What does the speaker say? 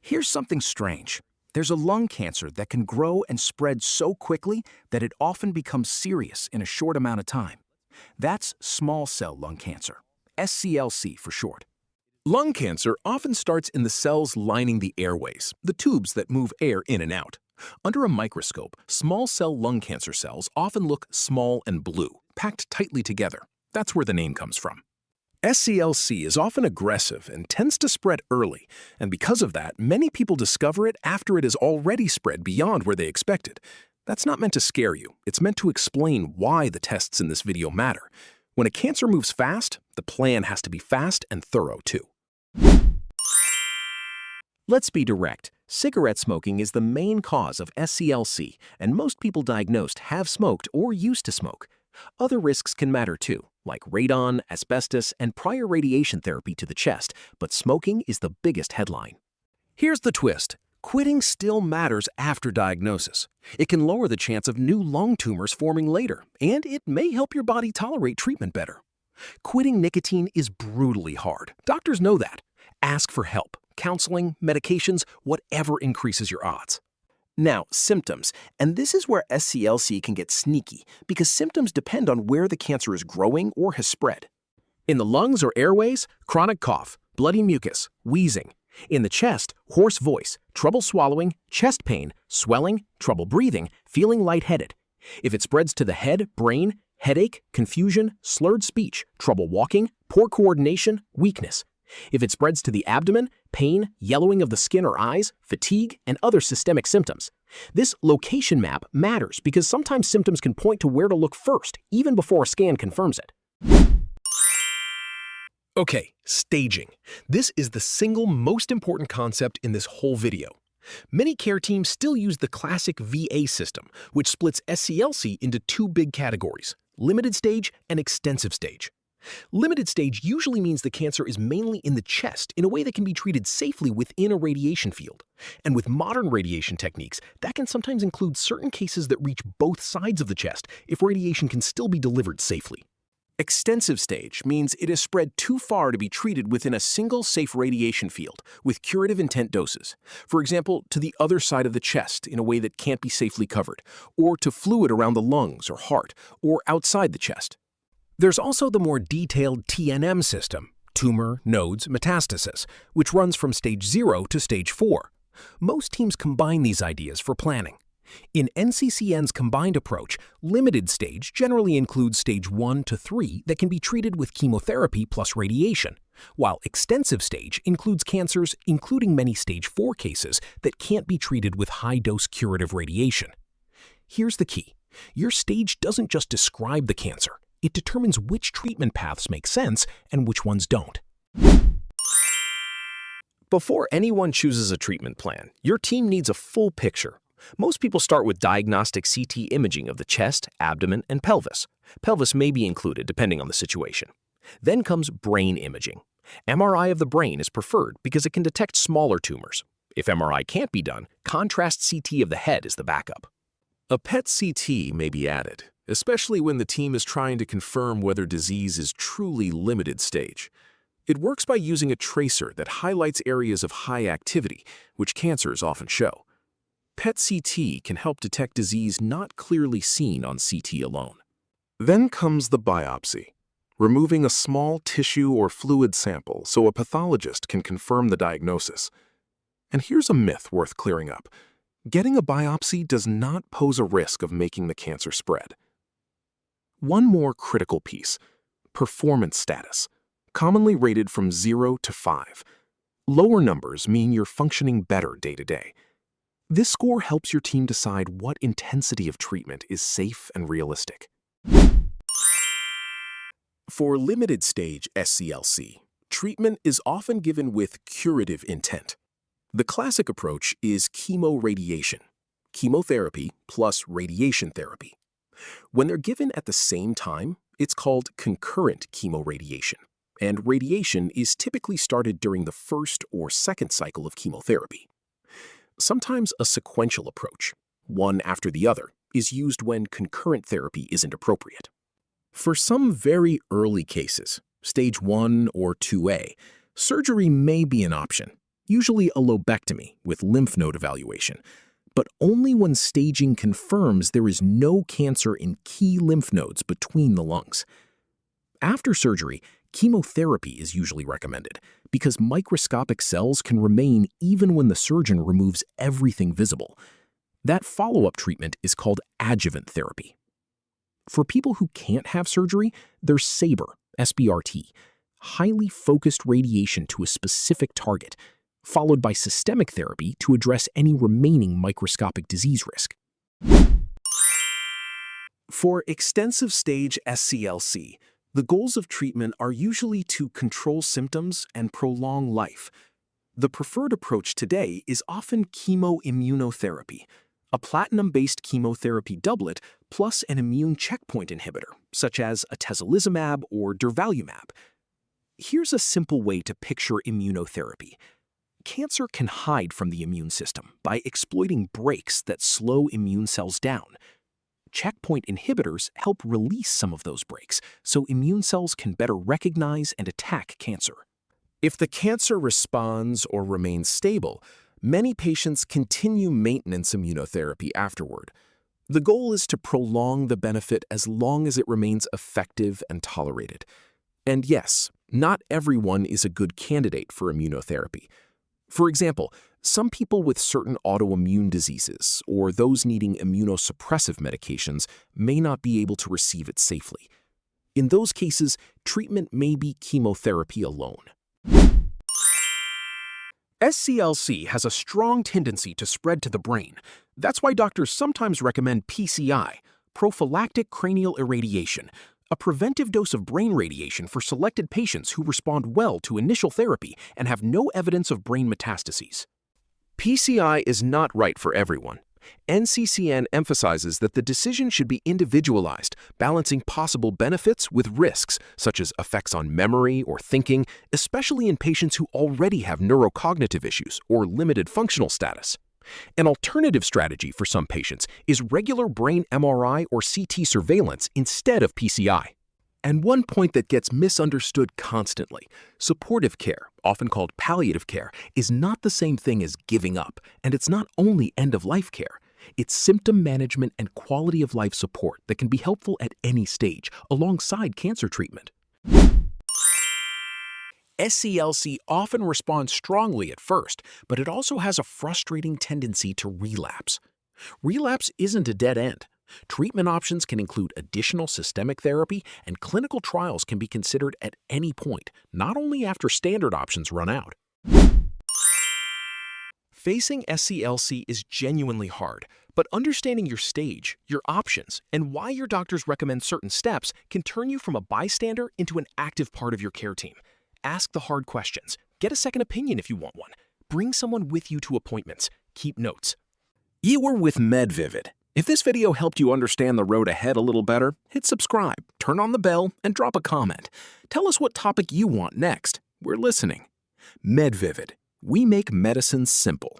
Here's something strange. There's a lung cancer that can grow and spread so quickly that it often becomes serious in a short amount of time. That's small cell lung cancer, SCLC for short. Lung cancer often starts in the cells lining the airways, the tubes that move air in and out. Under a microscope, small cell lung cancer cells often look small and blue, packed tightly together. That's where the name comes from. SCLC is often aggressive and tends to spread early, and because of that, many people discover it after it has already spread beyond where they expected. That's not meant to scare you. It's meant to explain why the tests in this video matter. When a cancer moves fast, the plan has to be fast and thorough too. Let's be direct. Cigarette smoking is the main cause of SCLC, and most people diagnosed have smoked or used to smoke. Other risks can matter too, like radon, asbestos, and prior radiation therapy to the chest, but smoking is the biggest headline. Here's the twist. Quitting still matters after diagnosis. It can lower the chance of new lung tumors forming later, and it may help your body tolerate treatment better. Quitting nicotine is brutally hard. Doctors know that. Ask for help. Counseling, medications, whatever increases your odds. Now, symptoms. And this is where SCLC can get sneaky, because symptoms depend on where the cancer is growing or has spread. In the lungs or airways, chronic cough, bloody mucus, wheezing. In the chest, hoarse voice, trouble swallowing, chest pain, swelling, trouble breathing, feeling lightheaded. If it spreads to the head, brain, headache, confusion, slurred speech, trouble walking, poor coordination, weakness. If it spreads to the abdomen, pain, yellowing of the skin or eyes, fatigue, and other systemic symptoms. This location map matters because sometimes symptoms can point to where to look first, even before a scan confirms it. Okay, staging. This is the single most important concept in this whole video. Many care teams still use the classic VA system, which splits SCLC into two big categories: limited stage and extensive stage. Limited stage usually means the cancer is mainly in the chest in a way that can be treated safely within a radiation field. And with modern radiation techniques, that can sometimes include certain cases that reach both sides of the chest if radiation can still be delivered safely. Extensive stage means it is spread too far to be treated within a single safe radiation field with curative intent doses. For example, to the other side of the chest in a way that can't be safely covered, or to fluid around the lungs or heart, or outside the chest. There's also the more detailed TNM system, tumor, nodes, metastasis, which runs from stage 0 to stage 4. Most teams combine these ideas for planning. In NCCN's combined approach, limited stage generally includes stage 1 to 3 that can be treated with chemotherapy plus radiation, while extensive stage includes cancers, including many stage 4 cases, that can't be treated with high-dose curative radiation. Here's the key. Your stage doesn't just describe the cancer. It determines which treatment paths make sense and which ones don't. Before anyone chooses a treatment plan, your team needs a full picture. Most people start with diagnostic CT imaging of the chest, abdomen, and pelvis. Pelvis may be included depending on the situation. Then comes brain imaging. MRI of the brain is preferred because it can detect smaller tumors. If MRI can't be done, contrast CT of the head is the backup. A PET CT may be added, especially when the team is trying to confirm whether disease is truly limited stage. It works by using a tracer that highlights areas of high activity, which cancers often show. PET CT can help detect disease not clearly seen on CT alone. Then comes the biopsy, removing a small tissue or fluid sample so a pathologist can confirm the diagnosis. And here's a myth worth clearing up. Getting a biopsy does not pose a risk of making the cancer spread. One more critical piece: performance status, commonly rated from 0 to 5. Lower numbers mean you're functioning better day to day. This score helps your team decide what intensity of treatment is safe and realistic. For limited stage SCLC, treatment is often given with curative intent. The classic approach is chemoradiation, chemotherapy plus radiation therapy. When they're given at the same time, it's called concurrent chemoradiation, and radiation is typically started during the first or second cycle of chemotherapy. Sometimes a sequential approach, one after the other, is used when concurrent therapy isn't appropriate. For some very early cases, stage 1 or 2A, surgery may be an option. usually a lobectomy with lymph node evaluation, but only when staging confirms there is no cancer in key lymph nodes between the lungs. After surgery, chemotherapy is usually recommended because microscopic cells can remain even when the surgeon removes everything visible. That follow-up treatment is called adjuvant therapy. For people who can't have surgery, there's SABR, SBRT, highly focused radiation to a specific target, followed by systemic therapy to address any remaining microscopic disease risk. For extensive stage SCLC, the goals of treatment are usually to control symptoms and prolong life. The preferred approach today is often chemoimmunotherapy, a platinum-based chemotherapy doublet plus an immune checkpoint inhibitor, such as atezolizumab or durvalumab. Here's a simple way to picture immunotherapy. Cancer can hide from the immune system by exploiting breaks that slow immune cells down. Checkpoint inhibitors help release some of those breaks so immune cells can better recognize and attack cancer. If the cancer responds or remains stable, many patients continue maintenance immunotherapy afterward. The goal is to prolong the benefit as long as it remains effective and tolerated. And yes, not everyone is a good candidate for immunotherapy. For example, some people with certain autoimmune diseases or those needing immunosuppressive medications may not be able to receive it safely. In those cases, treatment may be chemotherapy alone. SCLC has a strong tendency to spread to the brain. That's why doctors sometimes recommend PCI, Prophylactic Cranial Irradiation, a preventive dose of brain radiation for selected patients who respond well to initial therapy and have no evidence of brain metastases. PCI is not right for everyone. NCCN emphasizes that the decision should be individualized, balancing possible benefits with risks, such as effects on memory or thinking, especially in patients who already have neurocognitive issues or limited functional status. An alternative strategy for some patients is regular brain MRI or CT surveillance instead of PCI. And one point that gets misunderstood constantly: supportive care, often called palliative care, is not the same thing as giving up, and it's not only end-of-life care. It's symptom management and quality of life support that can be helpful at any stage, alongside cancer treatment. SCLC often responds strongly at first, but it also has a frustrating tendency to relapse. Relapse isn't a dead end. Treatment options can include additional systemic therapy, and clinical trials can be considered at any point, not only after standard options run out. Facing SCLC is genuinely hard, but understanding your stage, your options, and why your doctors recommend certain steps can turn you from a bystander into an active part of your care team. Ask the hard questions. Get a second opinion if you want one. Bring someone with you to appointments. Keep notes. You were with MedVivid. If this video helped you understand the road ahead a little better, hit subscribe, turn on the bell, and drop a comment. Tell us what topic you want next. We're listening. MedVivid. We make medicine simple.